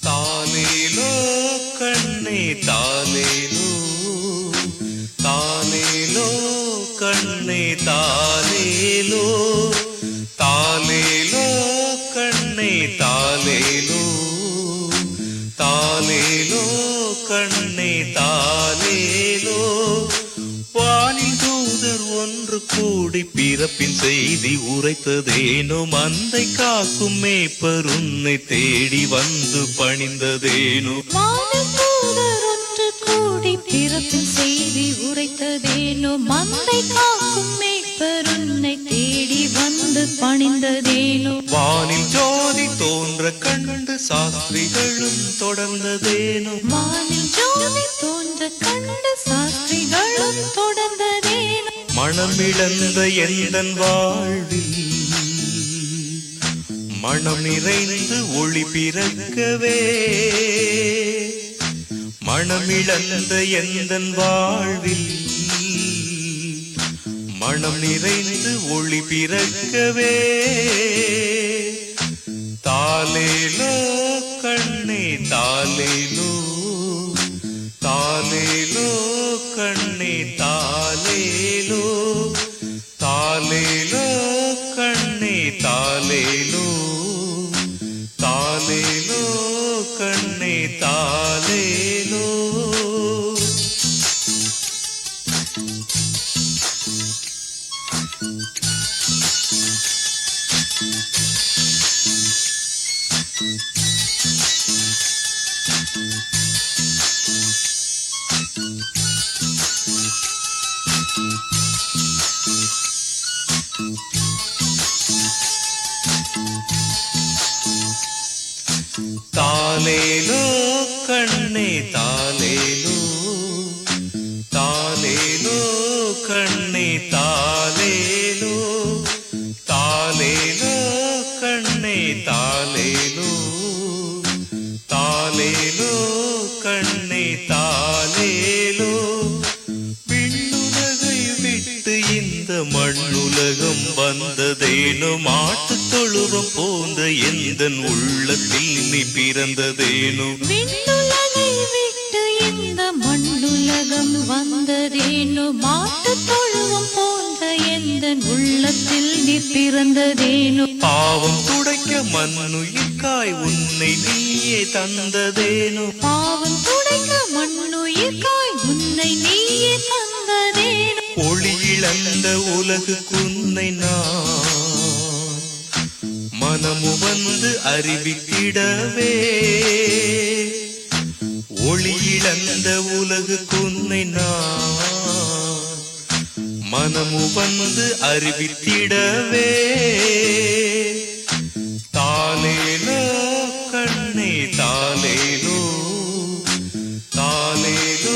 தாலேலோ கண்ணே தாலேலோ, தாலேலோ கண்ணே தாலேலோ, தாலேலோ கண்ணே தாலேலோ, தாலேலோ கண்ணே தாலேலோ. வானில் தூதர் ஒன்று கூடி பிறப்பின் செய்தி உரைத்ததேனோ, மந்தை காக்கும் மேய்ப்பர் உன்னை தேடி வந்து பணிந்ததேனோ. வானில் தூதர் ஒன்று கூடி பிறப்பின் செய்தி உரைத்ததேனோ, மந்தை காக்கும் மேய்ப்பர் உன்னை தேடி வந்து பணிந்ததேனோ. வானில் ஜோதி தோன்ற கண்டு சாஸ்திரிகளும் தொடர்ந்ததேனோ, வானில் ஜோதி தோன்ற கண்டு சாஸ்திரிகளும் தொடர்ந்ததேனோ. மனமிழந்த எந்தன் வாழ்வில் மனம் நிறைந்து ஒளி பிறக்கவே, மனமிழந்த எந்தன் வாழ்வில் மனம் நிறைந்து ஒளி பிறக்கவே. தாலேலோ கண்ணே தாலேலோ, தாலேலோ கண்ணே தாலேலோ, தாலேலோ கண்ணே தாலேலோ, தாலேலோ கண்ணே தாலேலோ. தாலேலோ கண்ணே தாலேலோ, தாலேலோ கண்ணே தாலேலோ, தாலேலோ கண்ணே தாலேலோ, தாலேலோ கண்ணே தாலேலோ. விண்ணுலகை விட்டு இந்த மண்ணுலகம் வந்ததேனோ, மாட்டுத் தொழுவம் போன்ற எந்தன் உள்ளத்தில் நீ பிறந்ததேனோ. விண்ணுலகை விட்டு இந்த மண்ணுலகம் வந்ததேனோ, மாட்டுத் தொழுவம் போன்ற எந்தன் உள்ளத்தில் நீ பிறந்ததேனோ. பாவம் துடைக்க மண்ணுயிர்க்காய் உன்னை நீயே தந்ததேனோ, பாவம் துடைக்க மண்ணுயிர்க்காய் உன்னை நீயே தந்ததேனோ. ஒளி இழந்த உலகுக்குன்னை நான் மனமு வந்து அறிவித்திடவே, ஒளி இழந்த உலகுக்குன்னை நான் மனமு வந்து அறிவித்திடவே. தாலேலோ கண்ணே தாலேலோ, தாலேலோ